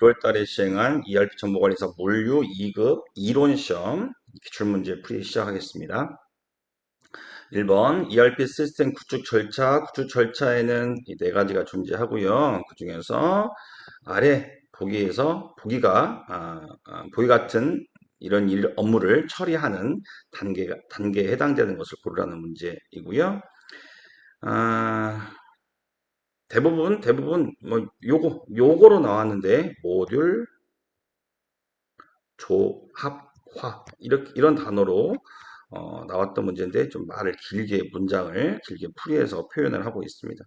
6월 달에 시행한 ERP 정보관리사 물류 2급 이론 시험 기출문제 풀이 시작하겠습니다. 1번 ERP 시스템 구축 절차, 구축 절차에는 이 네 가지가 존재하고요. 그 중에서 아래 보기 같은 이런 업무를 처리하는 단계에 해당되는 것을 고르라는 문제이고요. 아, 대부분 뭐 요거로 나왔는데 모듈 조합화 이런 단어로 나왔던 문제인데 좀 문장을 길게 풀이해서 표현을 하고 있습니다.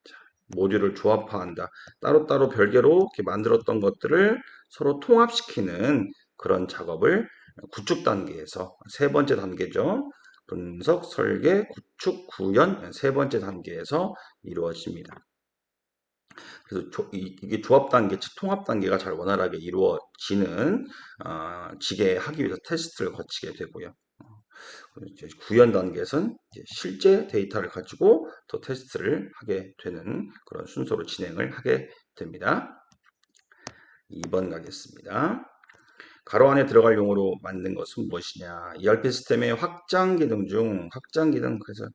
자, 모듈을 조합화한다. 따로따로 별개로 이렇게 만들었던 것들을 서로 통합시키는 그런 작업을 구축 단계에서 세 번째 단계죠. 분석, 설계, 구축, 구현 세 번째 단계에서 이루어집니다. 그래서 이게 조합 단계, 즉 통합 단계가 잘 원활하게 지게 하기 위해서 테스트를 거치게 되고요. 이제 구현 단계에서는 이제 실제 데이터를 가지고 또 테스트를 하게 되는 그런 순서로 진행을 하게 됩니다. 2번 가겠습니다. 가로 안에 들어갈 용어로 만든 것은 무엇이냐? ERP 시스템의 확장 기능 중 확장 기능 그래서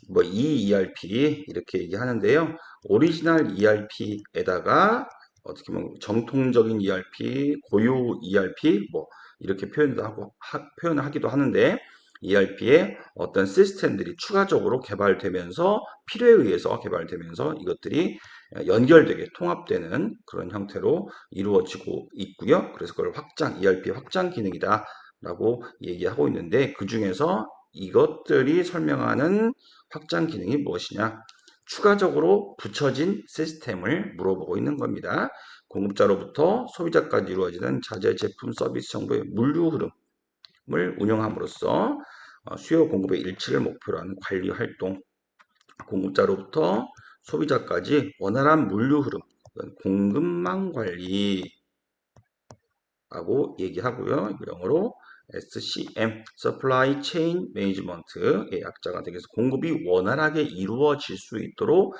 뭐 ERP 이렇게 얘기하는데요. 오리지널 ERP에다가 어떻게 보면 정통적인 ERP, 고유 ERP 뭐 이렇게 표현을 하기도 하는데 ERP에 어떤 시스템들이 추가적으로 개발되면서 필요에 의해서 개발되면서 이것들이 연결되게 통합되는 그런 형태로 이루어지고 있고요. 그래서 그걸 ERP 확장 기능이다 라고 얘기하고 있는데 그 중에서 이것들이 설명하는 확장 기능이 무엇이냐? 추가적으로 붙여진 시스템을 물어보고 있는 겁니다. 공급자로부터 소비자까지 이루어지는 자재, 제품, 서비스 정보의 물류 흐름을 운영함으로써 수요 공급의 일치를 목표로 하는 관리 활동, 공급자로부터 소비자까지 원활한 물류 흐름, 공급망 관리라고 얘기하고요. 영어로 SCM, Supply Chain Management의 약자가 되겠습니다. 공급이 원활하게 이루어질 수 있도록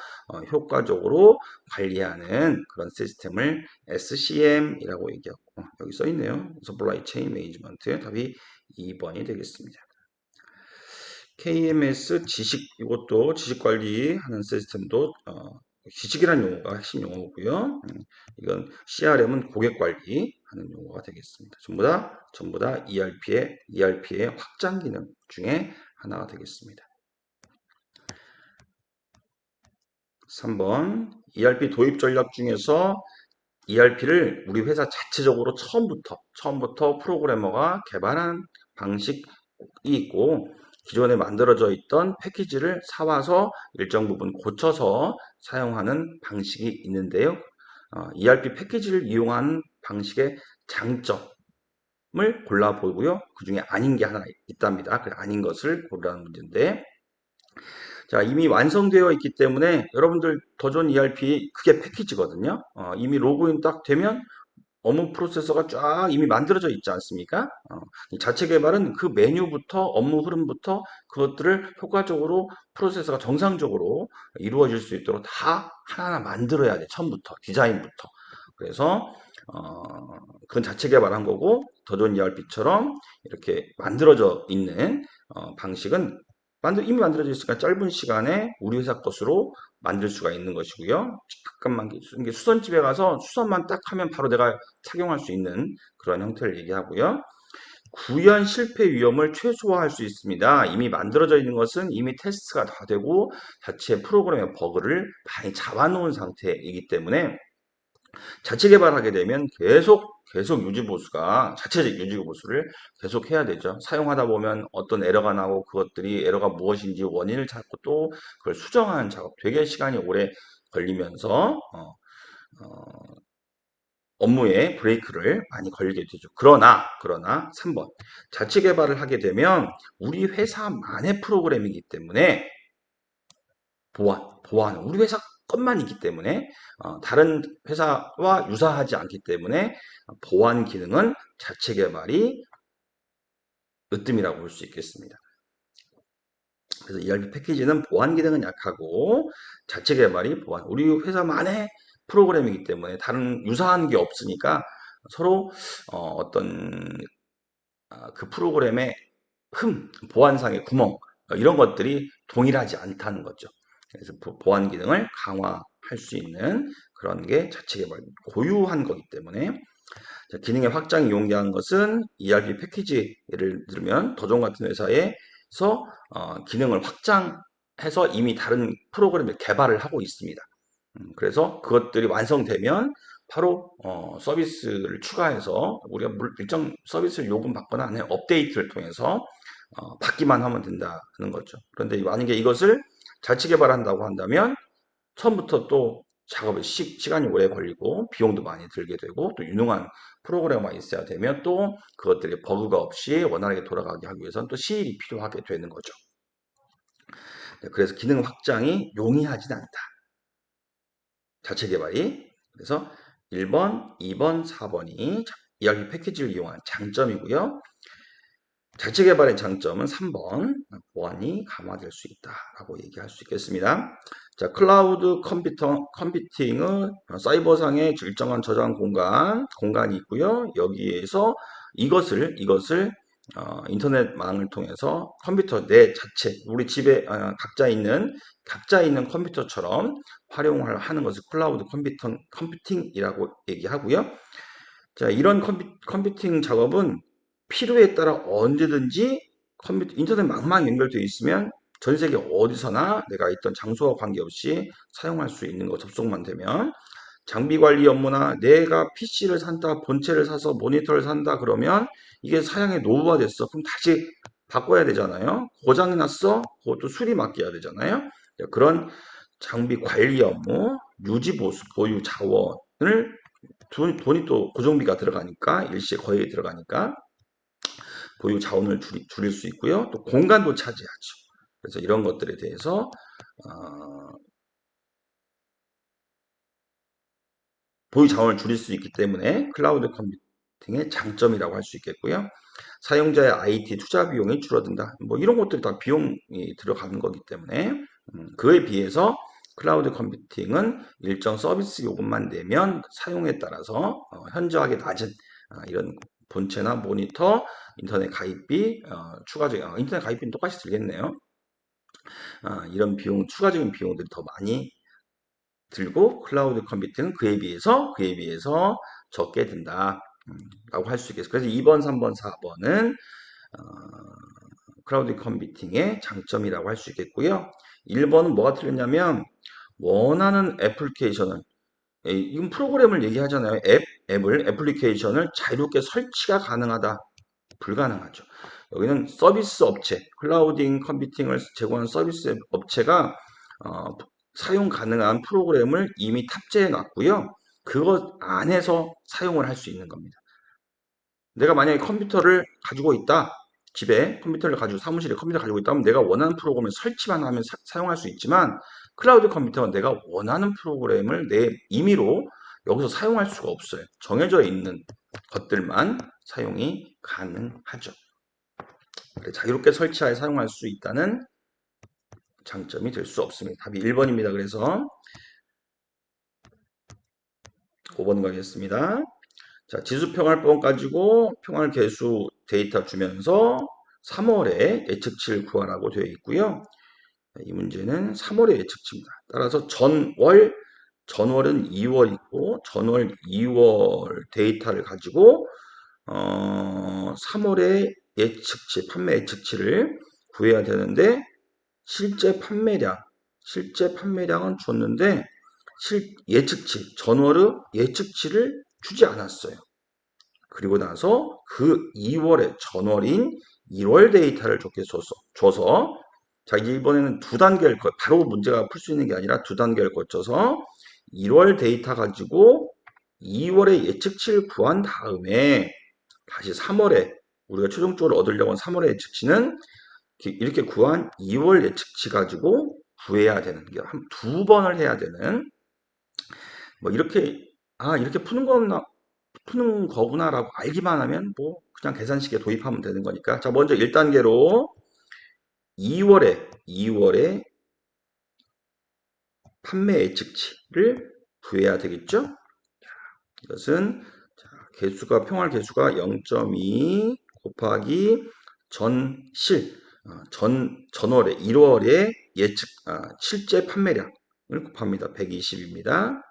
효과적으로 관리하는 그런 시스템을 SCM이라고 얘기하고 여기 써 있네요. Supply Chain Management 답이 2번이 되겠습니다. KMS 이것도 지식 관리하는 시스템도 지식이라는 용어가 핵심 용어고요. 이건 CRM은 고객 관리하는 용어가 되겠습니다. 전부 다 ERP의 확장 기능 중에 하나가 되겠습니다. 3번 ERP 도입 전략 중에서 ERP를 우리 회사 자체적으로 처음부터 프로그래머가 개발한 방식이 있고 기존에 만들어져 있던 패키지를 사와서 일정 부분 고쳐서 사용하는 방식이 있는데요. ERP 패키지를 이용한 방식의 장점을 골라보고요. 그 중에 아닌 게 하나 있답니다. 그 아닌 것을 고르라는 문제인데 자, 이미 완성되어 있기 때문에 여러분들 더 좋은 ERP 그게 패키지거든요. 이미 로그인 딱 되면 업무 프로세서가 쫙 이미 만들어져 있지 않습니까? 이 자체 개발은 그 메뉴부터 업무 흐름부터 그것들을 효과적으로 프로세서가 정상적으로 이루어질 수 있도록 다 하나하나 만들어야 돼. 처음부터 디자인부터. 그래서 그건 자체 개발한 거고 더 좋은 ERP처럼 이렇게 만들어져 있는 방식은 이미 만들어져 있으니까 짧은 시간에 우리 회사 것으로 만들 수가 있는 것이고요. 잠깐만 이게 수선집에 가서 수선만 딱 하면 바로 내가 착용할 수 있는 그런 형태를 얘기하고요. 구현 실패 위험을 최소화할 수 있습니다. 이미 만들어져 있는 것은 이미 테스트가 다 되고 자체 프로그램의 버그를 많이 잡아놓은 상태이기 때문에 자체 개발하게 되면 계속 자체적 유지 보수를 계속 해야 되죠. 사용하다 보면 어떤 에러가 나고 그것들이 에러가 무엇인지 원인을 찾고 또 그걸 수정하는 작업 되게 시간이 오래 걸리면서 업무에 브레이크를 많이 걸리게 되죠. 그러나 3번 자체 개발을 하게 되면 우리 회사만의 프로그램이기 때문에 보안 우리 회사 것만 있기 때문에 다른 회사와 유사하지 않기 때문에 보안 기능은 자체 개발이 으뜸이라고 볼 수 있겠습니다. 그래서 ERP 패키지는 보안 기능은 약하고 자체 개발이 우리 회사만의 프로그램이기 때문에 다른 유사한 게 없으니까 서로 어떤 그 프로그램의 보안상의 구멍 이런 것들이 동일하지 않다는 거죠. 그래서 보안 기능을 강화할 수 있는 그런 게 자체 개발 고유한 거기 때문에 기능의 확장이 용이한 것은 ERP 패키지 예를 들면 도전 같은 회사에서 기능을 확장해서 이미 다른 프로그램을 개발을 하고 있습니다. 그래서 그것들이 완성되면 바로 서비스를 추가해서 우리가 일정 서비스를 요금받거나 아니면 업데이트를 통해서 받기만 하면 된다는 거죠. 그런데 만약에 이것을 자체 개발한다고 한다면 처음부터 또 작업에 시간이 오래 걸리고 비용도 많이 들게 되고 또 유능한 프로그래머가 있어야 되면 또 그것들이 버그가 없이 원활하게 돌아가게 하기 위해서는 또 시일이 필요하게 되는 거죠. 그래서 기능 확장이 용이하진 않다. 자체 개발이. 그래서 1번, 2번, 4번이 ERP 패키지를 이용한 장점이고요. 자체 개발의 장점은 3번, 보안이 강화될 수 있다라고 얘기할 수 있겠습니다. 자, 클라우드 컴퓨팅은 사이버상의 일정한 저장 공간이 있고요. 여기에서 이것을 인터넷망을 통해서 컴퓨터 내 자체, 우리 집에 각자 있는 컴퓨터처럼 활용을 하는 것을 클라우드 컴퓨팅이라고 얘기하고요. 자, 이런 컴퓨팅 작업은 필요에 따라 언제든지 인터넷망만 연결되어 있으면 전 세계 어디서나 내가 있던 장소와 관계없이 사용할 수 있는 거 접속만 되면 장비 관리 업무나 내가 PC를 산다, 본체를 사서 모니터를 산다 그러면 이게 사양의 노후가 됐어. 그럼 다시 바꿔야 되잖아요. 고장이 났어. 그것도 수리 맡겨야 되잖아요. 그런 장비 관리 업무, 유지 보수, 보유 자원을 돈이 또 고정비가 들어가니까 일시에 거의 들어가니까 보유 자원을 줄일 수 있고요. 또 공간도 차지하죠. 그래서 이런 것들에 대해서 보유 자원을 줄일 수 있기 때문에 클라우드 컴퓨팅의 장점이라고 할 수 있겠고요. 사용자의 IT 투자 비용이 줄어든다. 뭐 이런 것들이 다 비용이 들어가는 거기 때문에 그에 비해서 클라우드 컴퓨팅은 일정 서비스 요금만 내면 사용에 따라서 현저하게 낮은 이런 본체나 모니터, 인터넷 가입비, 추가적인 인터넷 가입비는 똑같이 들겠네요. 이런 추가적인 비용들이 더 많이 들고 클라우드 컴퓨팅은 그에 비해서 적게 든다. 라고 할 수 있겠어요. 그래서 2번, 3번, 4번은 클라우드 컴퓨팅의 장점이라고 할 수 있겠고요. 1번은 뭐가 틀렸냐면 원하는 애플리케이션을 이건 프로그램을 얘기하잖아요. 애플리케이션을 자유롭게 설치가 가능하다. 불가능하죠. 여기는 서비스 업체, 클라우드 컴퓨팅을 제공하는 서비스 업체가 사용 가능한 프로그램을 이미 탑재해 놨고요. 그것 안에서 사용을 할 수 있는 겁니다. 내가 만약에 컴퓨터를 가지고 있다. 집에 컴퓨터를 가지고 사무실에 컴퓨터를 가지고 있다면 내가 원하는 프로그램을 설치만 하면 사용할 수 있지만 클라우드 컴퓨터는 내가 원하는 프로그램을 내 임의로 여기서 사용할 수가 없어요. 정해져 있는 것들만 사용이 가능하죠. 자유롭게 설치하여 사용할 수 있다는 장점이 될 수 없습니다. 답이 1번입니다. 그래서 5번 가겠습니다. 자, 지수평활법 가지고 평활 개수 데이터 주면서 3월에 예측치를 구하라고 되어 있고요. 이 문제는 3월의 예측치입니다. 따라서 전월은 2월이고 전월 2월 데이터를 가지고 3월의 예측치, 판매 예측치를 구해야 되는데 실제 판매량은 줬는데 예측치, 전월의 예측치를 주지 않았어요. 그리고 나서 그 2월의 전월인 1월 데이터를 줘서 자, 이번에는 두 단계를 바로 문제가 풀 수 있는 게 아니라 두 단계를 거쳐서 1월 데이터 가지고 2월의 예측치를 구한 다음에 다시 3월에 우리가 최종적으로 얻으려고 한 3월의 예측치는 이렇게 구한 2월 예측치 가지고 구해야 되는 게 한 두 번을 해야 되는 뭐 이렇게 이렇게 푸는 거구나라고 알기만 하면 뭐 그냥 계산식에 도입하면 되는 거니까 자 먼저 1단계로 2월에 판매 예측치를 구해야 되겠죠? 이것은 개수가 평활 개수가 0.2 곱하기 전월에 1월에 예측 실제 판매량을 곱합니다. 120입니다.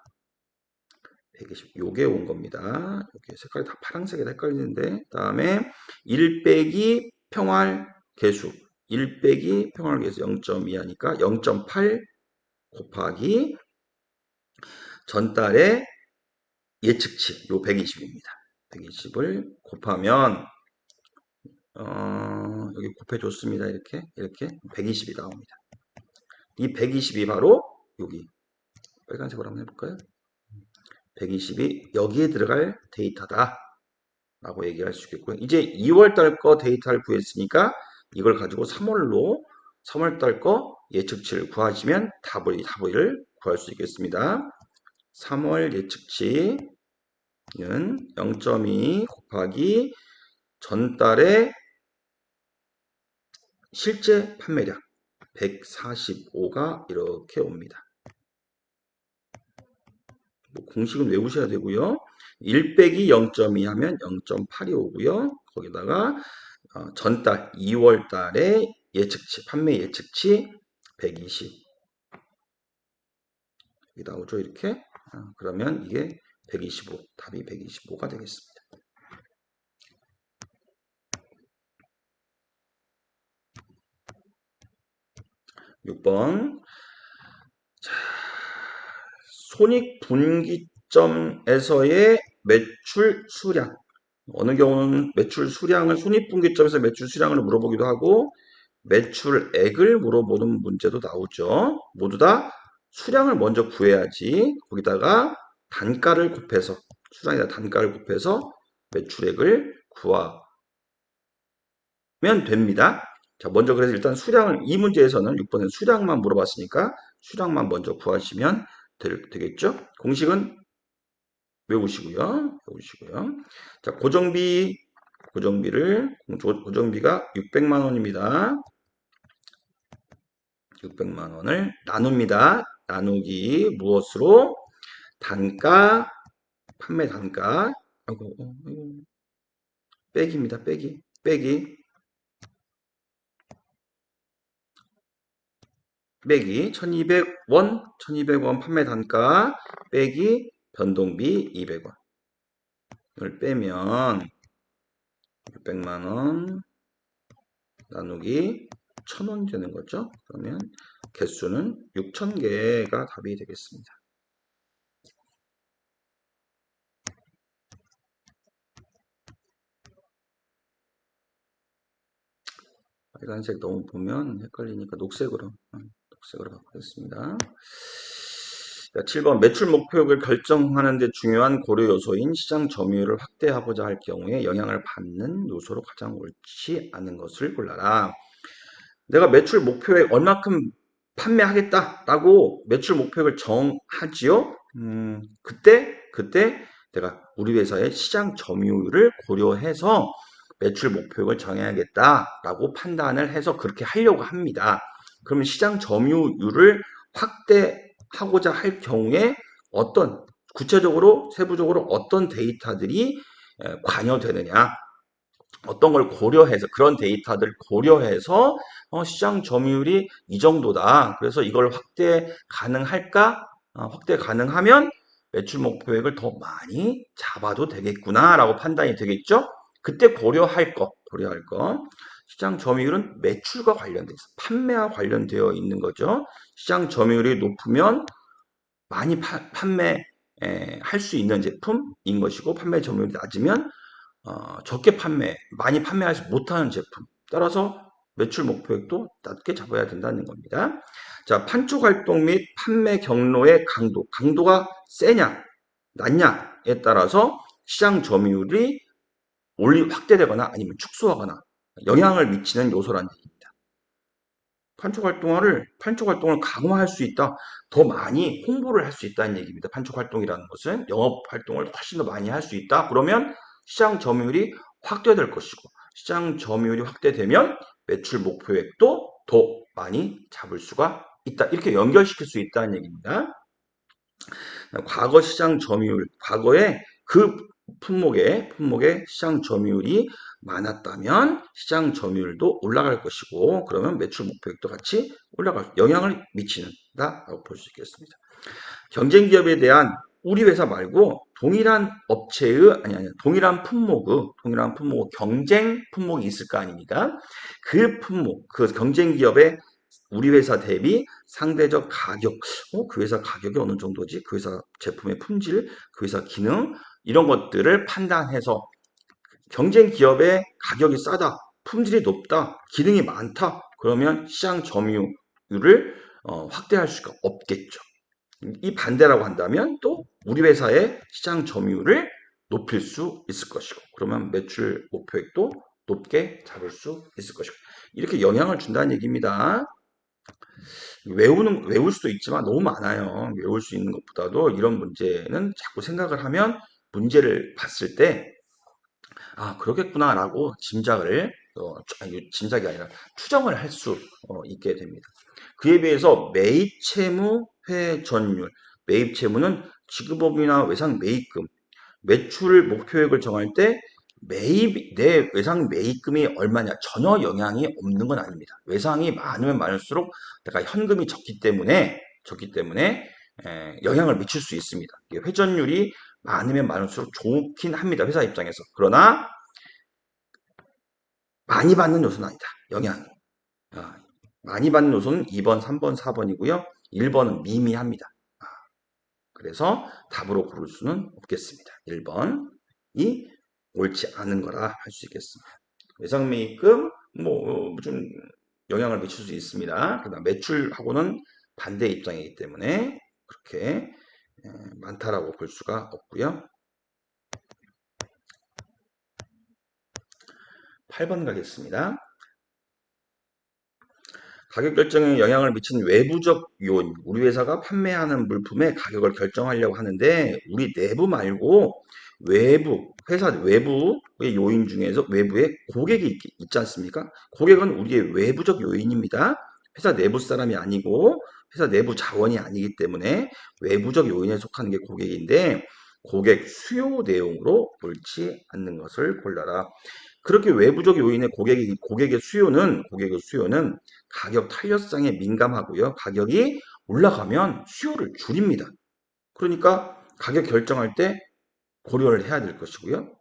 120 요게 온 겁니다. 이렇게 색깔이 다 파란색에 헷갈리는데 다음에 1 빼기 평활 개수 1 빼기 평활 개수 0.2 하니까 0.8 곱하기 전달의 예측치 요 120입니다. 120을 곱하면 여기 곱해줬습니다. 이렇게 120이 나옵니다. 이 120이 바로 여기 빨간색으로 한번 해볼까요? 120이 여기에 들어갈 데이터다 라고 얘기할 수 있겠고요. 이제 2월달 거 데이터를 구했으니까 이걸 가지고 3월달 거 예측치를 구하시면 답을 구할 수 있겠습니다. 3월 예측치는 0.2 곱하기 전달의 실제 판매량 145가 이렇게 옵니다. 공식은 외우셔야 되고요. 1 빼기 0.2 하면 0.8이 오고요. 거기다가 전달 2월 달의 예측치, 판매 예측치 120 여기 나오죠. 이렇게 그러면 이게 125 답이 125가 되겠습니다. 6번 손익분기점에서의 매출 수량 어느 경우는 매출 수량을 손익분기점에서 매출 수량을 물어보기도 하고 매출액을 물어보는 문제도 나오죠. 모두 다 수량을 먼저 구해야지 거기다가 단가를 곱해서 수량에다 단가를 곱해서 매출액을 구하면 됩니다. 자, 먼저 그래서 일단 수량을 이 문제에서는 6번에 수량만 물어봤으니까 수량만 먼저 구하시면 되겠죠? 공식은 외우시고요. 자, 고정비가 600만 원입니다. 600만 원을 나눕니다. 나누기 무엇으로? 단가, 판매 단가. 빼기입니다. 빼기. 1200원 판매 단가 빼기 변동비 200원을 빼면 600만원 나누기 1000원 되는 거죠. 그러면 개수는 6000개가 답이 되겠습니다. 빨간색 너무 보면 헷갈리니까 녹색으로 바꾸겠습니다. 7번 매출 목표액을 결정하는 데 중요한 고려 요소인 시장 점유율을 확대하고자 할 경우에 영향을 받는 요소로 가장 옳지 않은 것을 골라라. 내가 매출 목표액 얼마큼 판매하겠다라고 매출 목표액을 정하지요. 그때 내가 우리 회사의 시장 점유율을 고려해서 매출 목표액을 정해야겠다라고 판단을 해서 그렇게 하려고 합니다. 그러면 시장 점유율을 확대하고자 할 경우에 어떤 구체적으로 세부적으로 어떤 데이터들이 관여되느냐 어떤 걸 고려해서 그런 데이터들을 고려해서 시장 점유율이 이 정도다. 그래서 이걸 확대 가능할까? 확대 가능하면 매출 목표액을 더 많이 잡아도 되겠구나라고 판단이 되겠죠? 그때 고려할 거. 시장 점유율은 매출과 관련돼 있어. 판매와 관련되어 있는 거죠. 시장 점유율이 높으면 많이 판매할 수 있는 제품인 것이고 판매 점유율이 낮으면 적게 많이 판매하지 못하는 제품. 따라서 매출 목표액도 낮게 잡아야 된다는 겁니다. 자, 판촉 활동 및 판매 경로의 강도가 세냐, 낮냐에 따라서 시장 점유율이 확대되거나 아니면 축소하거나 영향을 미치는 요소라는 얘기입니다. 판촉 활동을 강화할 수 있다. 더 많이 홍보를 할 수 있다는 얘기입니다. 판촉 활동이라는 것은 영업 활동을 훨씬 더 많이 할 수 있다. 그러면 시장 점유율이 확대될 것이고 시장 점유율이 확대되면 매출 목표액도 더 많이 잡을 수가 있다. 이렇게 연결시킬 수 있다는 얘기입니다. 과거 시장 점유율, 과거에 그 품목의 시장 점유율이 많았다면 시장 점유율도 올라갈 것이고, 그러면 매출 목표액도 같이 올라갈 영향을 미치는다라고 볼 수 있겠습니다. 경쟁 기업에 대한 우리 회사 말고 동일한 업체의 동일한 품목 경쟁 품목이 있을 거 아닙니까? 그 품목, 그 경쟁 기업의 우리 회사 대비 상대적 가격, 그 회사 가격이 어느 정도지? 그 회사 제품의 품질, 그 회사 기능, 이런 것들을 판단해서 경쟁 기업의 가격이 싸다, 품질이 높다, 기능이 많다, 그러면 시장 점유율을 확대할 수가 없겠죠. 이 반대라고 한다면 또 우리 회사의 시장 점유율을 높일 수 있을 것이고, 그러면 매출 목표액도 높게 잡을 수 있을 것이고, 이렇게 영향을 준다는 얘기입니다. 외울 수도 있지만 너무 많아요. 외울 수 있는 것보다도 이런 문제는 자꾸 생각을 하면 문제를 봤을 때, 아, 그러겠구나라고 짐작이 아니라 추정을 할 수 있게 됩니다. 그에 비해서 매입 채무 회전율, 매입 채무는 지급업이나 외상 매입금, 매출 목표액을 정할 때 내 외상 매입금이 얼마냐 전혀 영향이 없는 건 아닙니다. 외상이 많으면 많을수록 내가 현금이 적기 때문에 영향을 미칠 수 있습니다. 회전율이 많으면 많을수록 좋긴 합니다. 회사 입장에서. 그러나 많이 받는 요소는 아니다. 영향이. 많이 받는 요소는 2번, 3번, 4번이고요. 1번은 미미합니다. 그래서 답으로 고를 수는 없겠습니다. 1번이 옳지 않은 거라 할 수 있겠습니다. 외상매입금 좀 영향을 미칠 수 있습니다. 그러나 매출하고는 반대 입장이기 때문에 그렇게 많다라고 볼 수가 없고요. 8번 가겠습니다. 가격 결정에 영향을 미치는 외부적 요인, 우리 회사가 판매하는 물품의 가격을 결정하려고 하는데 우리 내부 말고 회사 외부의 요인 중에서 외부에 고객이 있지 않습니까? 고객은 우리의 외부적 요인입니다. 회사 내부 사람이 아니고 회사 내부 자원이 아니기 때문에 외부적 요인에 속하는 게 고객인데, 고객 수요 내용으로 옳지 않는 것을 골라라. 그렇게 외부적 요인의 고객의 수요는 가격 탄력성에 민감하고요. 가격이 올라가면 수요를 줄입니다. 그러니까 가격 결정할 때 고려를 해야 될 것이고요.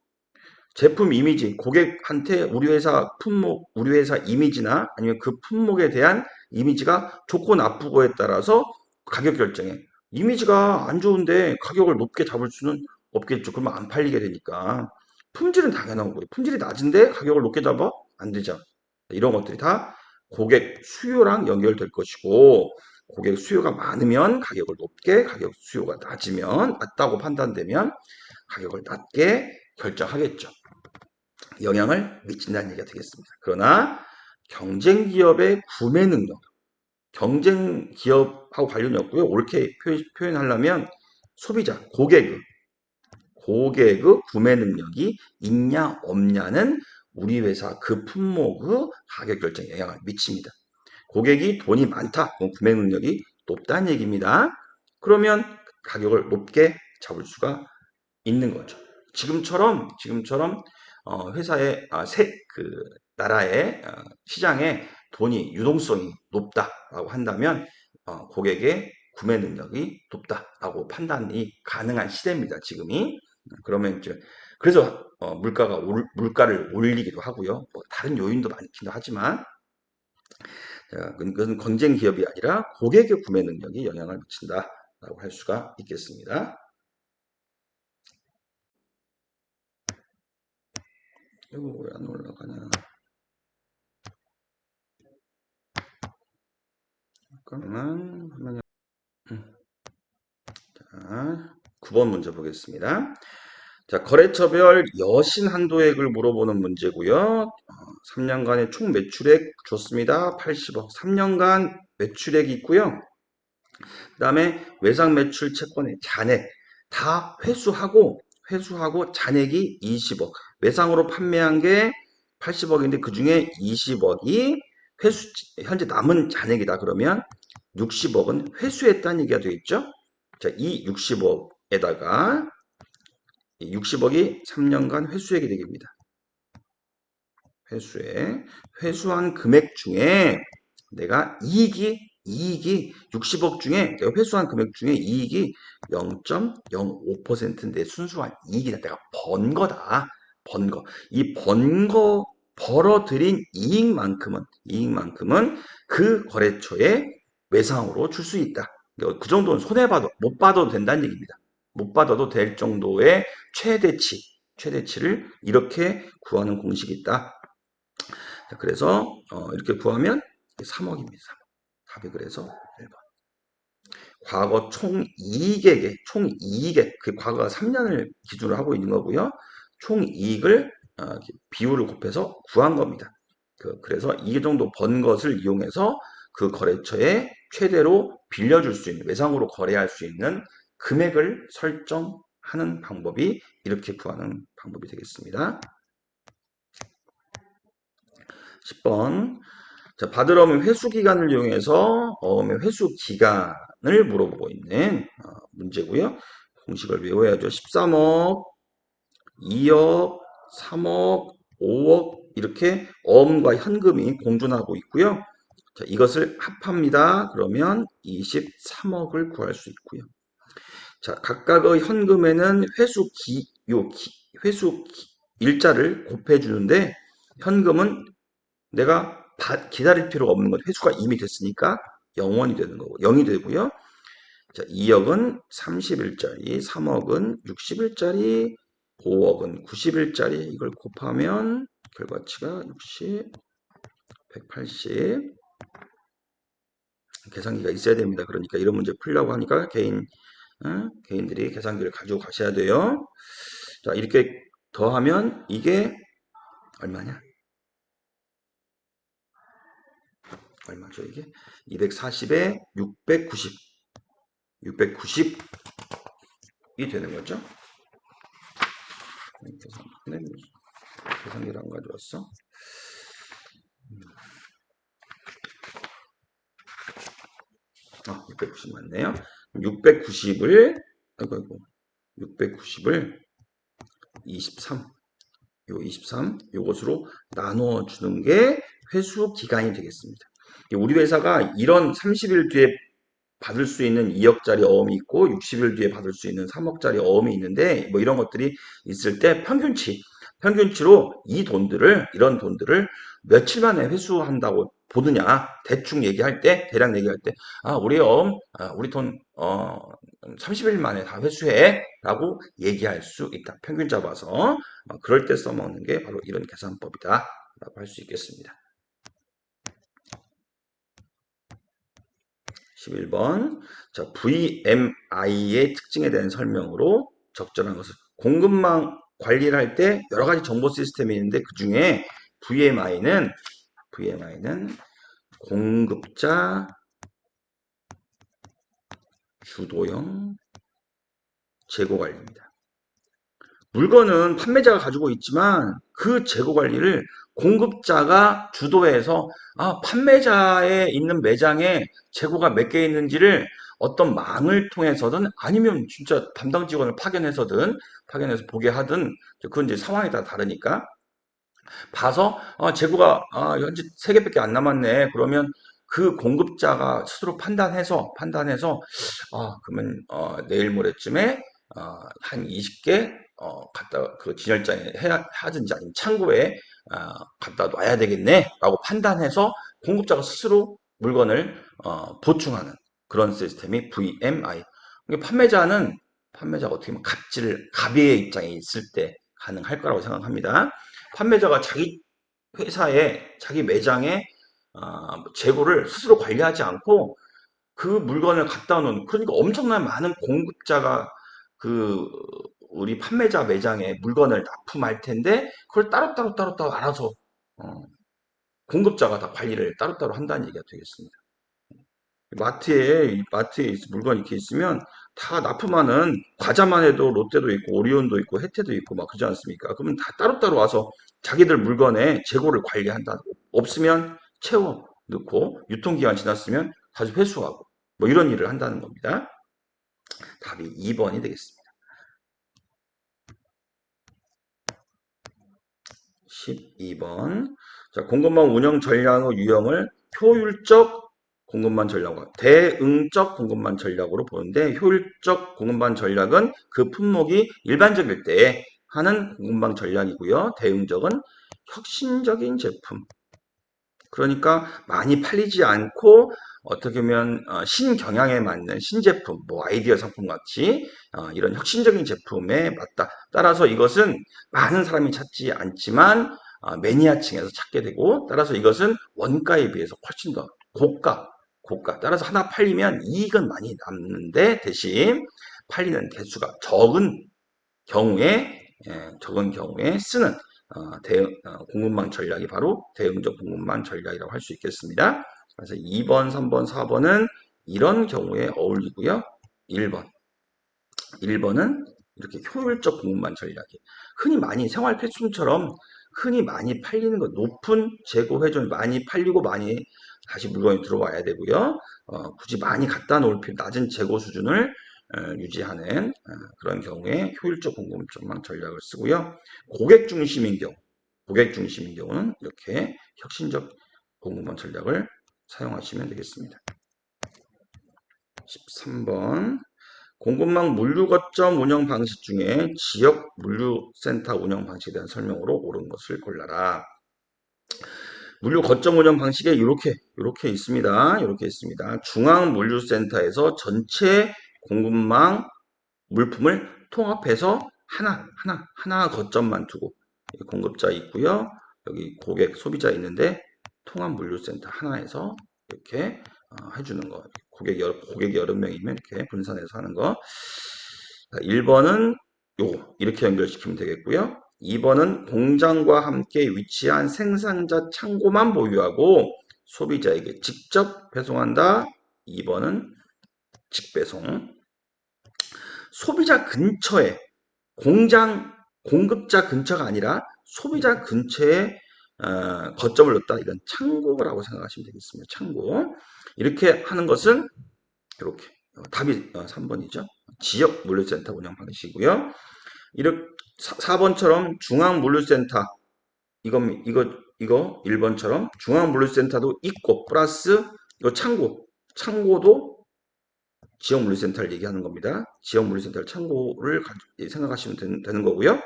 제품 이미지, 고객한테 우리 회사 품목, 우리 회사 이미지나 아니면 그 품목에 대한 이미지가 좋고 나쁘고에 따라서 가격 결정에, 이미지가 안 좋은데 가격을 높게 잡을 수는 없겠죠. 그러면 안 팔리게 되니까. 품질은 당연한 거예요. 품질이 낮은데 가격을 높게 잡아? 안 되죠. 이런 것들이 다 고객 수요랑 연결될 것이고, 고객 수요가 많으면 가격을 높게, 가격 수요가 낮다고 판단되면 가격을 낮게 결정하겠죠. 영향을 미친다는 얘기가 되겠습니다. 그러나 경쟁 기업의 구매 능력, 경쟁 기업하고 관련이 없고요. 옳게 표현하려면 소비자, 고객의 구매 능력이 있냐 없냐는 우리 회사 그 품목의 가격 결정에 영향을 미칩니다. 고객이 돈이 많다, 그럼 구매 능력이 높다는 얘기입니다. 그러면 가격을 높게 잡을 수가 있는 거죠. 지금처럼 회사의 나라의 시장에 돈이 유동성이 높다라고 한다면 고객의 구매 능력이 높다라고 판단이 가능한 시대입니다. 지금이. 그러면 이제 그래서 물가를 올리기도 하고요. 다른 요인도 많기도 하지만, 그것은 경쟁 기업이 아니라 고객의 구매 능력이 영향을 미친다라고 할 수가 있겠습니다. 이거 왜 안 올라가냐? 잠깐만. 자, 9번 문제 보겠습니다. 자, 거래처별 여신 한도액을 물어보는 문제고요. 3년간의 총 매출액 줬습니다. 80억. 3년간 매출액이 있고요. 그 다음에 외상 매출 채권의 잔액 다 회수하고 잔액이 20억. 외상으로 판매한 게 80억인데 그 중에 20억이 현재 남은 잔액이다. 그러면 60억은 회수했다는 얘기가 되겠죠? 자, 이 60억에다가 이 60억이 3년간 회수액이 되겠습니다. 회수액. 회수한 금액 중에 내가 이익이 60억 중에 내가 회수한 금액 중에 이익이 0.05%인데 순수한 이익이다. 내가 번 거다. 번 거. 이 번 거 벌어들인 이익만큼은 그 거래처에 외상으로 줄 수 있다. 그 정도는 손해봐도 못 받아도 된다는 얘기입니다. 못 받아도 될 정도의 최대치를 이렇게 구하는 공식이 있다. 자, 그래서 이렇게 구하면 3억입니다. 3억. 답이 그래서 1번. 과거 총이익액, 그 과거가 3년을 기준으로 하고 있는 거고요. 총이익을 비율을 곱해서 구한 겁니다. 그래서 이 정도 번 것을 이용해서 그 거래처에 최대로 빌려줄 수 있는, 외상으로 거래할 수 있는 금액을 설정하는 방법이 이렇게 구하는 방법이 되겠습니다. 10번. 자, 받을 어음의 회수 기간을 이용해서 어음의 회수 기간을 물어보고 있는 문제고요. 공식을 외워야죠. 13억, 2억, 3억, 5억 이렇게 어음과 현금이 공존하고 있고요. 자, 이것을 합합니다. 그러면 23억을 구할 수 있고요. 자, 각각의 현금에는 회수 일자를 곱해 주는데 현금은 내가 기다릴 필요가 없는 거죠. 회수가 이미 됐으니까 0원이 되는 거고 0이 되고요. 자, 2억은 30일짜리, 3억은 60일짜리, 5억은 90일짜리 이걸 곱하면 결과치가 60, 180 계산기가 있어야 됩니다. 그러니까 이런 문제 풀려고 하니까 개인들이 계산기를 가지고 가셔야 돼요. 자, 이렇게 더하면 이게 얼마냐? 얼마죠 이게? 240에 690이 되는 거죠. 계산기를 안 가져왔어. 690 맞네요. 690을 23 요것으로 나누어 주는 게 회수 기간이 되겠습니다. 우리 회사가 이런 30일 뒤에 받을 수 있는 2억짜리 어음이 있고 60일 뒤에 받을 수 있는 3억짜리 어음이 있는데 뭐 이런 것들이 있을 때 평균치로 이런 돈들을 며칠 만에 회수한다고 보느냐 대충 얘기할 때 대략 얘기할 때 우리 돈 30일 만에 다 회수해 라고 얘기할 수 있다. 평균 잡아서 그럴 때 써먹는 게 바로 이런 계산법이다 라고 할 수 있겠습니다. 11번. 자, VMI의 특징에 대한 설명으로 적절한 것을 공급망 관리를 할 때 여러 가지 정보 시스템이 있는데 그 중에 VMI는 공급자 주도형 재고 관리입니다. 물건은 판매자가 가지고 있지만 그 재고 관리를 공급자가 주도해서 판매자에 있는 매장에 재고가 몇 개 있는지를 어떤 망을 통해서든 아니면 진짜 담당 직원을 파견해서든 파견해서 보게 하든 그건 이제 상황에 따라 다르니까 봐서 재고가 현재 3개밖에 안 남았네. 그러면 그 공급자가 스스로 판단해서 그러면 내일 모레쯤에 한 20개 갖다 그 진열장에 하든지 아니면 창고에 갖다 놔야 되겠네 라고 판단해서 공급자가 스스로 물건을 보충하는 그런 시스템이 VMI. 판매자가 어떻게 보면 갑의 입장에 있을 때 가능할 거라고 생각합니다. 판매자가 자기 회사에 자기 매장에 재고를 스스로 관리하지 않고 그 물건을 갖다 놓은 그러니까 엄청난 많은 공급자가 우리 판매자 매장에 물건을 납품할 텐데 그걸 따로따로 알아서 공급자가 다 관리를 따로따로 한다는 얘기가 되겠습니다. 마트에 물건이 이렇게 있으면 다 납품하는 과자만 해도 롯데도 있고 오리온도 있고 혜태도 있고 막 그러지 않습니까? 그러면 다 따로따로 와서 자기들 물건의 재고를 관리한다. 없으면 채워 넣고 유통기한 지났으면 다시 회수하고 뭐 이런 일을 한다는 겁니다. 답이 2번이 되겠습니다. 12번. 자, 공급망 운영 전략의 유형을 효율적 공급망 전략과 대응적 공급망 전략으로 보는데, 효율적 공급망 전략은 그 품목이 일반적일 때 하는 공급망 전략이고요. 대응적은 혁신적인 제품. 그러니까 많이 팔리지 않고 어떻게 보면 신경향에 맞는 신제품, 뭐 아이디어 상품 같이 이런 혁신적인 제품에 맞다. 따라서 이것은 많은 사람이 찾지 않지만 매니아층에서 찾게 되고, 따라서 이것은 원가에 비해서 훨씬 더 고가. 따라서 하나 팔리면 이익은 많이 남는데 대신 팔리는 개수가 적은 경우에 쓰는 공급망 전략이 바로 대응적 공급망 전략이라고 할 수 있겠습니다. 그래서 2번, 3번, 4번은 이런 경우에 어울리고요. 1번은 이렇게 효율적 공급망 전략이 흔히 많이 생활 필수품처럼 흔히 많이 팔리는 것, 높은 재고 회전이 많이 팔리고 많이 다시 물건이 들어와야 되고요. 굳이 많이 갖다 놓을 필요, 낮은 재고 수준을 유지하는 그런 경우에 효율적 공급망 전략을 쓰고요. 고객 중심인 경우는 이렇게 혁신적 공급망 전략을 사용하시면 되겠습니다. 13번. 공급망 물류 거점 운영 방식 중에 지역 물류센터 운영 방식에 대한 설명으로 옳은 것을 골라라. 물류 거점 운영 방식에 이렇게 있습니다. 이렇게 있습니다. 중앙 물류센터에서 전체 공급망 물품을 통합해서 하나 거점만 두고 공급자 있고요. 여기 고객, 소비자 있는데 통합 물류센터 하나에서 이렇게 해주는 거. 고객이 여러 명이면 이렇게 분산해서 하는 거. 1번은 요거 이렇게 연결시키면 되겠고요. 2번은 공장과 함께 위치한 생산자 창고만 보유하고 소비자에게 직접 배송한다. 2번은 직배송. 소비자 근처에 공급자 근처가 아니라 소비자 근처에 거점을 넣었다. 이건 창고라고 생각하시면 되겠습니다. 창고. 이렇게 하는 것은 이렇게 답이 3번이죠. 지역 물류센터 운영 방식이고요. 이렇게 4번처럼 중앙 물류센터 이거 1번처럼 중앙 물류센터도 있고 플러스 이 창고도 지역 물류센터를 얘기하는 겁니다. 지역 물류센터 창고를 생각하시면 되는 거고요.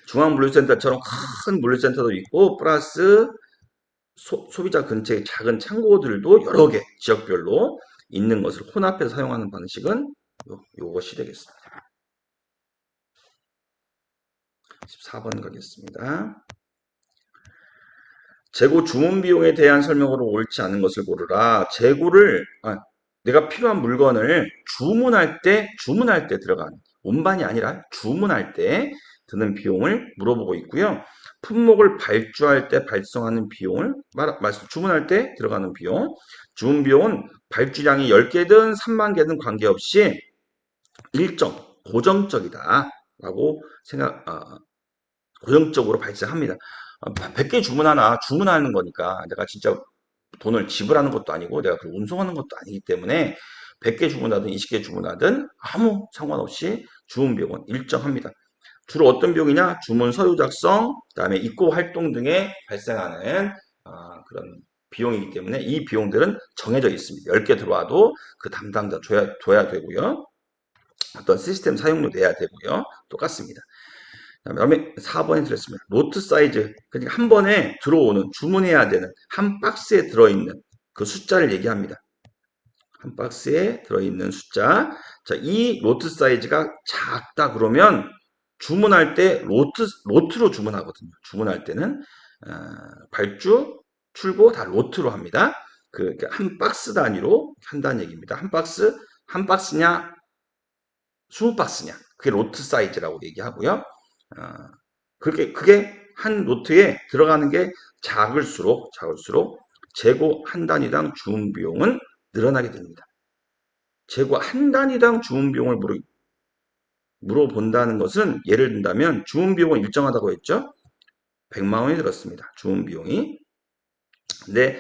중앙 물류센터처럼 큰 물류센터도 있고 플러스 소비자 근처의 작은 창고들도 여러 개 지역별로 있는 것을 혼합해서 사용하는 방식은 요것이 되겠습니다. 14번 가겠습니다. 재고 주문 비용에 대한 설명으로 옳지 않은 것을 고르라. 내가 필요한 물건을 주문할 때 들어가는 운반이 아니라 주문할 때 드는 비용을 물어보고 있고요. 품목을 발주할 때 발생하는 비용을 주문할 때 들어가는 비용. 주문 비용은 발주량이 10개든 3만 개든 관계없이 고정적이다 라고 고정적으로 발생합니다. 100개 주문하는 거니까 내가 진짜 돈을 지불하는 것도 아니고 내가 그걸 운송하는 것도 아니기 때문에 100개 주문하든 20개 주문하든 아무 상관없이 주문 비용은 일정합니다. 주로 어떤 비용이냐? 주문 서류 작성, 그다음에 입고 활동 등에 발생하는 그런 비용이기 때문에 이 비용들은 정해져 있습니다. 10개 들어와도 그 담당자 줘야 되고요. 어떤 시스템 사용료 내야 되고요. 똑같습니다. 그다음에 4번에 들었습니다. 노트 사이즈, 그러니까 한 번에 주문해야 되는 한 박스에 들어있는 그 숫자를 얘기합니다. 한 박스에 들어있는 숫자. 자, 이 노트 사이즈가 작다 그러면 주문할 때 로트로 주문하거든요. 주문할 때는 발주, 출고 다 로트로 합니다. 한 박스 단위로 한다는 얘기입니다. 한 박스냐, 20박스냐. 그게 로트 사이즈라고 얘기하고요. 그게 한 노트에 들어가는 게 작을수록 재고 한 단위당 주문 비용은 늘어나게 됩니다. 재고 한 단위당 주문 비용을 물어본다는 것은 예를 든다면 주문 비용은 일정하다고 했죠? 100만 원이 들었습니다. 주문 비용이. 근데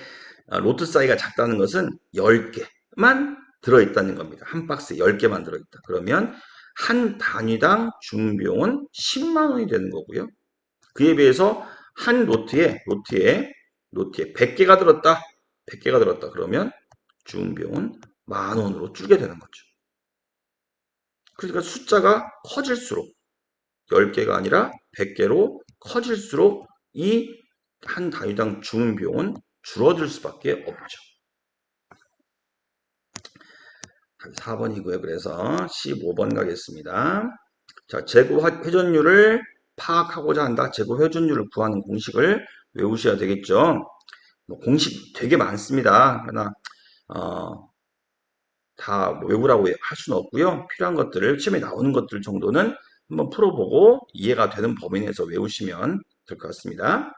로트 사이즈가 작다는 것은 10개만 들어있다는 겁니다. 한 박스에 10개만 들어있다. 그러면 한 단위당 중비용은 10만 원이 되는 거고요. 그에 비해서 한 노트에 100개가 들었다. 100개가 들었다. 그러면 중비용은 10,000원으로 줄게 되는 거죠. 그러니까 숫자가 커질수록 10개가 아니라 100개로 커질수록 이 한 단위당 중비용은 줄어들 수밖에 없죠. 4번이고요. 그래서 15번 가겠습니다. 자, 재고 회전율을 파악하고자 한다. 재고 회전율을 구하는 공식을 외우셔야 되겠죠. 뭐 공식 되게 많습니다. 그러나 다 외우라고 할 수는 없고요. 필요한 것들을 시험에 나오는 것들 정도는 한번 풀어보고 이해가 되는 범위 내에서 외우시면 될 것 같습니다.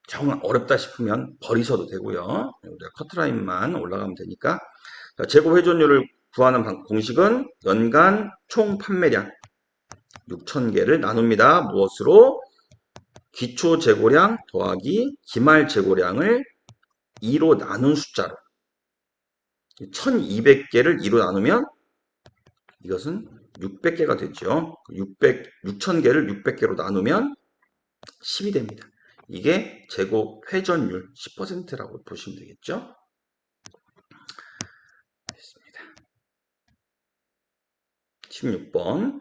정 어렵다 싶으면 버리셔도 되고요. 우리가 커트라인만 올라가면 되니까. 자, 재고 회전율을 구하는 공식은 연간 총 판매량 6,000개를 나눕니다. 무엇으로? 기초 재고량 더하기 기말 재고량을 2로 나눈 숫자로 1200개를 2로 나누면 이것은 600개가 되죠. 6,000개를 600개로 나누면 10이 됩니다. 이게 재고 회전율 10%라고 보시면 되겠죠. 16번.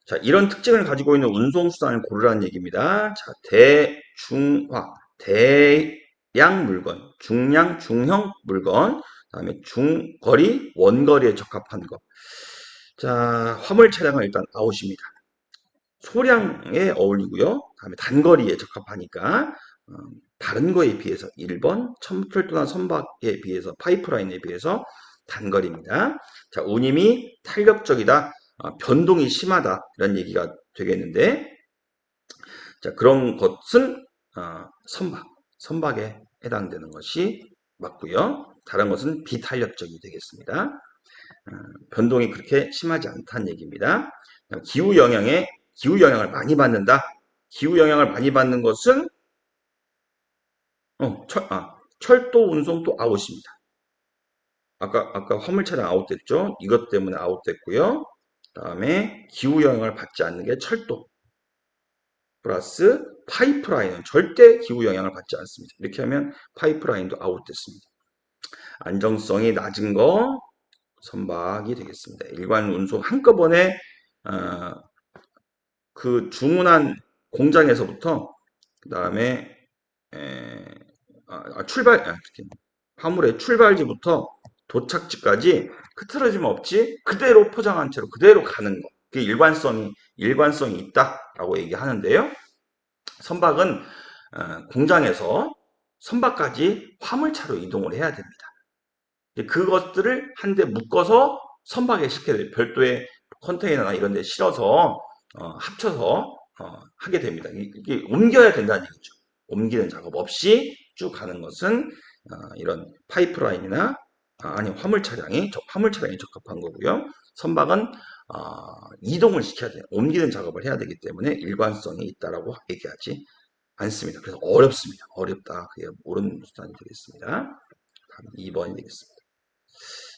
자, 이런 특징을 가지고 있는 운송수단을 고르라는 얘기입니다. 자, 대중화, 대량 물건, 중량, 중형 물건, 그다음에 중거리, 원거리에 적합한 것. 자, 화물 차량은 일단 아웃입니다. 소량에 어울리고요. 다음에 단거리에 적합하니까 다른 거에 비해서 1번 첨철도나 선박에 비해서 파이프라인에 비해서 단거리입니다. 자, 운임이 탄력적이다. 변동이 심하다. 이런 얘기가 되겠는데 자, 그런 것은 선박에 해당되는 것이 맞고요. 다른 것은 비탄력적이 되겠습니다. 변동이 그렇게 심하지 않다는 얘기입니다. 기후 영향을 많이 받는다. 기후 영향을 많이 받는 것은 철도 운송도 아웃입니다. 아까 화물차량 아웃됐죠? 이것 때문에 아웃됐고요. 다음에 기후 영향을 받지 않는 게 철도 플러스 파이프라인은 절대 기후 영향을 받지 않습니다. 이렇게 하면 파이프라인도 아웃됐습니다. 안정성이 낮은 거 선박이 되겠습니다. 일반 운송 한꺼번에 그 주문한 공장에서부터 그 다음에 화물의 출발지부터 도착지까지 흐트러짐 없이 그대로 포장한 채로 그대로 가는 거. 그게 일관성이 있다라고 얘기하는데요. 선박은 공장에서 선박까지 화물차로 이동을 해야 됩니다. 그것들을 한 대 묶어서 선박에 싣게 돼요. 별도의 컨테이너나 이런 데 실어서 합쳐서 하게 됩니다. 이게 옮겨야 된다는 얘기죠. 옮기는 작업 없이 쭉 가는 것은 이런 파이프라인이나 화물 차량에 적합한 거고요. 선박은 이동을 시켜야 돼요. 옮기는 작업을 해야 되기 때문에 일관성이 있다라고 얘기하지 않습니다. 그래서 어렵습니다. 어렵다. 그게 옳은 수단이 되겠습니다. 2번이 되겠습니다.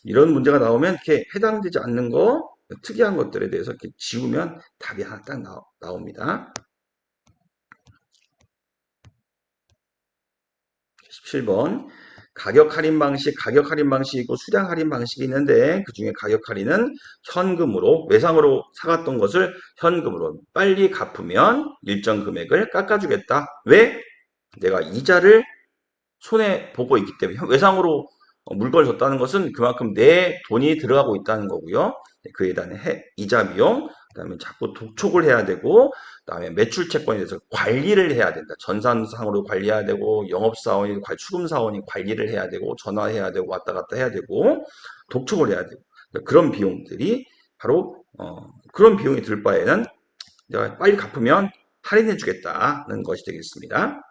이런 문제가 나오면 이렇게 해당되지 않는 거, 특이한 것들에 대해서 이렇게 지우면 답이 하나 딱 나옵니다. 17번. 가격 할인 방식이 있고 수량 할인 방식이 있는데 그 중에 가격 할인은 현금으로, 외상으로 사갔던 것을 현금으로 빨리 갚으면 일정 금액을 깎아주겠다. 왜? 내가 이자를 손에 보고 있기 때문에 외상으로 물건을 줬다는 것은 그만큼 내 돈이 들어가고 있다는 거고요. 그에 대한 이자 비용, 그다음에 자꾸 독촉을 해야 되고, 그다음에 매출 채권에 대해서 관리를 해야 된다. 전산상으로 관리해야 되고, 영업사원이 추금사원이 관리를 해야 되고, 전화해야 되고, 왔다 갔다 해야 되고, 독촉을 해야 되고, 그런 비용들이 바로 그런 비용이 들 바에는 내가 빨리 갚으면 할인해 주겠다는 것이 되겠습니다.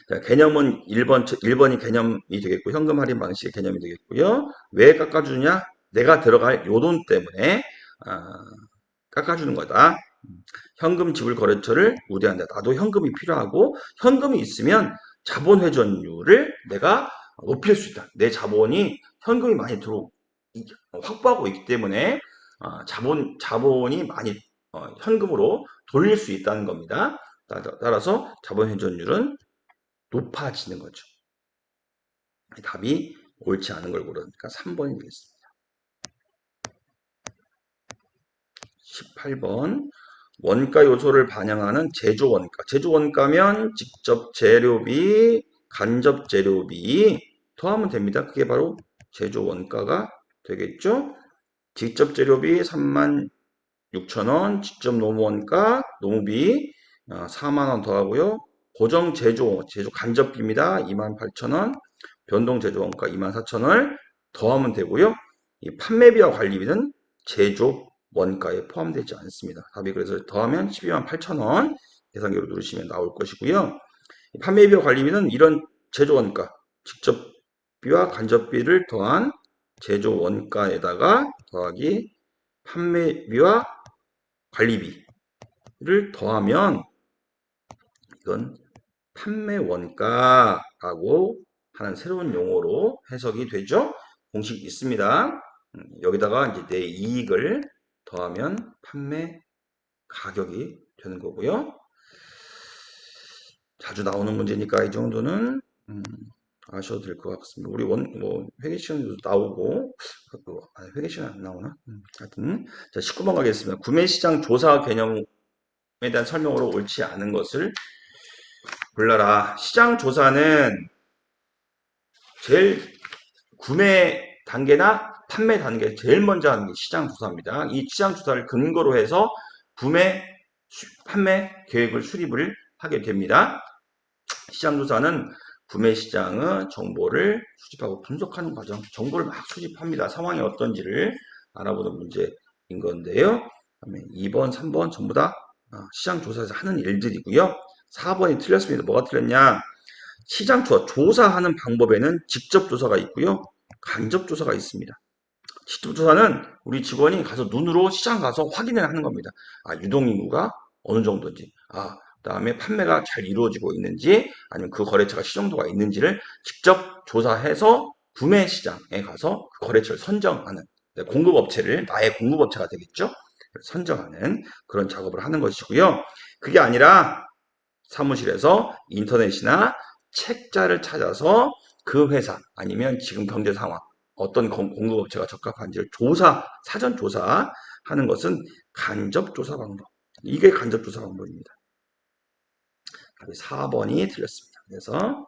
자, 개념은 1번이 개념이 되겠고, 현금 할인 방식의 개념이 되겠고요. 왜 깎아주느냐? 내가 들어갈 요돈 때문에 깎아주는 거다. 현금 지불 거래처를 우대한다. 나도 현금이 필요하고, 현금이 있으면 자본 회전율을 내가 높일 수 있다. 내 자본이 현금이 많이 확보하고 있기 때문에 자본이 많이 현금으로 돌릴 수 있다는 겁니다. 따라서 자본 회전율은 높아지는 거죠. 답이 옳지 않은 걸 고르니까 3번이 되겠습니다. 18번 원가 요소를 반영하는 제조 원가. 제조 원가면 직접 재료비, 간접 재료비 더하면 됩니다. 그게 바로 제조 원가가 되겠죠. 직접 재료비 36,000원, 직접 노무 원가, 노무비 4만원 더하고요. 고정 제조 간접비입니다. 28,000원, 변동 제조 원가 24,000원을 더하면 되고요. 이 판매비와 관리비는 제조 원가에 포함되지 않습니다. 답이 그래서 더하면 128,000원 계산기로 누르시면 나올 것이고요. 판매비와 관리비는 이런 제조 원가, 직접비와 간접비를 더한 제조 원가에다가 더하기 판매비와 관리비를 더하면 이건 판매 원가라고 하는 새로운 용어로 해석이 되죠. 공식 있습니다. 여기다가 이제 내 이익을 더하면 판매 가격이 되는 거고요. 자주 나오는 문제니까 이 정도는 아셔도 될 것 같습니다. 우리 회계 시간에도 나오고, 회계 시간 안 나오나? 하여튼, 자, 19번 가겠습니다. 구매시장 조사 개념에 대한 설명으로 옳지 않은 것을 골라라. 시장 조사는 제일 구매 단계나 판매 단계 제일 먼저 하는 게 시장 조사입니다. 이 시장 조사를 근거로 해서 구매, 판매 계획을 수립을 하게 됩니다. 시장 조사는 구매 시장의 정보를 수집하고 분석하는 과정, 정보를 막 수집합니다. 상황이 어떤지를 알아보는 문제인 건데요. 그다음에 2번, 3번 전부 다 시장 조사에서 하는 일들이고요. 4번이 틀렸습니다. 뭐가 틀렸냐? 시장 조사하는 방법에는 직접 조사가 있고요. 간접 조사가 있습니다. 직접 조사는 우리 직원이 가서 눈으로 시장 가서 확인을 하는 겁니다. 유동인구가 어느 정도인지, 그다음에 판매가 잘 이루어지고 있는지, 아니면 그 거래처가 시정도가 있는지를 직접 조사해서 구매 시장에 가서 그 거래처를 선정하는, 공급업체를 나의 공급업체가 되겠죠. 선정하는 그런 작업을 하는 것이고요. 그게 아니라 사무실에서 인터넷이나 책자를 찾아서 그 회사 아니면 지금 경제 상황 어떤 공급업체가 적합한지를 사전 조사하는 것은 간접 조사 방법. 이게 간접 조사 방법입니다. 4번이 틀렸습니다. 그래서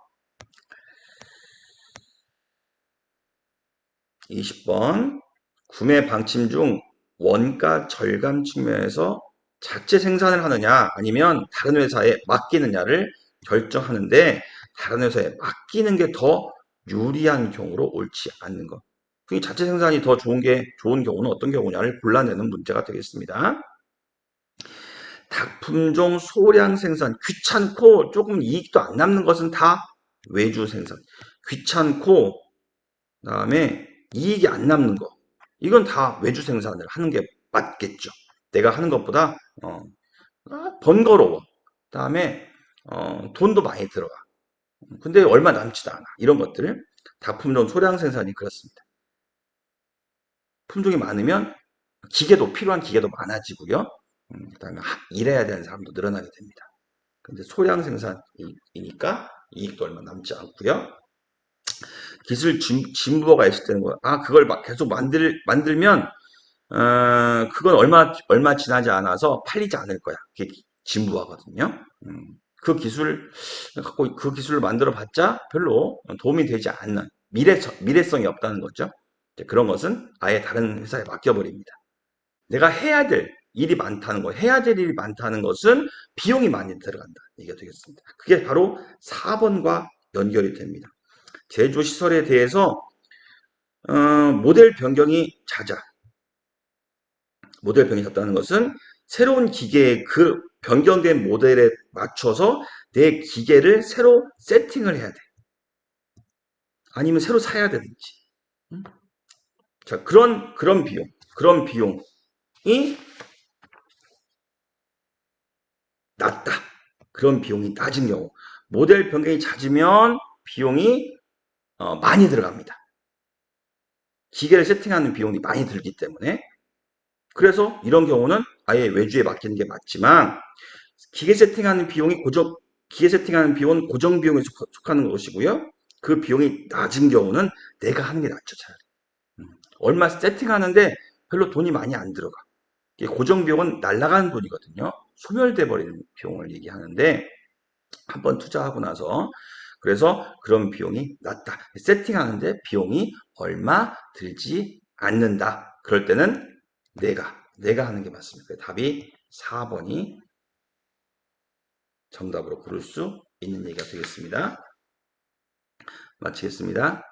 20번 구매 방침 중 원가 절감 측면에서 자체 생산을 하느냐 아니면 다른 회사에 맡기느냐를 결정하는데 다른 회사에 맡기는 게 더 유리한 경우로 옳지 않는 것. 그 자체 생산이 더 좋은 경우는 어떤 경우냐를 골라내는 문제가 되겠습니다. 닭품종 소량 생산, 귀찮고 조금 이익도 안 남는 것은 다 외주 생산. 귀찮고 그다음에 이익이 안 남는 거. 이건 다 외주 생산을 하는 게 맞겠죠. 내가 하는 것보다 번거로워. 그다음에 돈도 많이 들어가. 근데 얼마 남지도 않아. 이런 것들을 닭품종 소량 생산이 그렇습니다. 품종이 많으면 필요한 기계도 많아지고요. 그다음에 일해야 되는 사람도 늘어나게 됩니다. 근데 소량 생산이니까 이익도 얼마 남지 않고요. 기술 진부가 있을 때는 그걸 막 계속 만들면 그건 얼마 지나지 않아서 팔리지 않을 거야. 그게 진부하거든요. 그 기술을 만들어 봤자 별로 도움이 되지 않는 미래성이 없다는 거죠. 그런 것은 아예 다른 회사에 맡겨버립니다. 내가 해야 될 일이 많다는 거, 해야 될 일이 많다는 것은 비용이 많이 들어간다. 얘기가 되겠습니다. 그게 바로 4번과 연결이 됩니다. 제조시설에 대해서 모델 변경이 잦아. 모델 변경이 잦다는 것은 새로운 기계의 그 변경된 모델에 맞춰서 내 기계를 새로 세팅을 해야 돼. 아니면 새로 사야 되든지. 자, 그런 비용이 낮다. 그런 비용이 낮은 경우. 모델 변경이 잦으면 비용이 많이 들어갑니다. 기계를 세팅하는 비용이 많이 들기 때문에. 그래서 이런 경우는 아예 외주에 맡기는 게 맞지만 기계 세팅하는 비용이 기계 세팅하는 비용은 고정 비용에 속하는 것이고요. 그 비용이 낮은 경우는 내가 하는 게 낫죠, 차라리. 얼마 세팅하는데 별로 돈이 많이 안 들어가. 이게 고정 비용은 날아가는 돈이거든요. 소멸돼 버리는 비용을 얘기하는데 한번 투자하고 나서 그래서 그런 비용이 낮다. 세팅하는데 비용이 얼마 들지 않는다. 그럴 때는 내가 하는 게 맞습니다. 답이 4번이 정답으로 고를 수 있는 얘기가 되겠습니다. 마치겠습니다.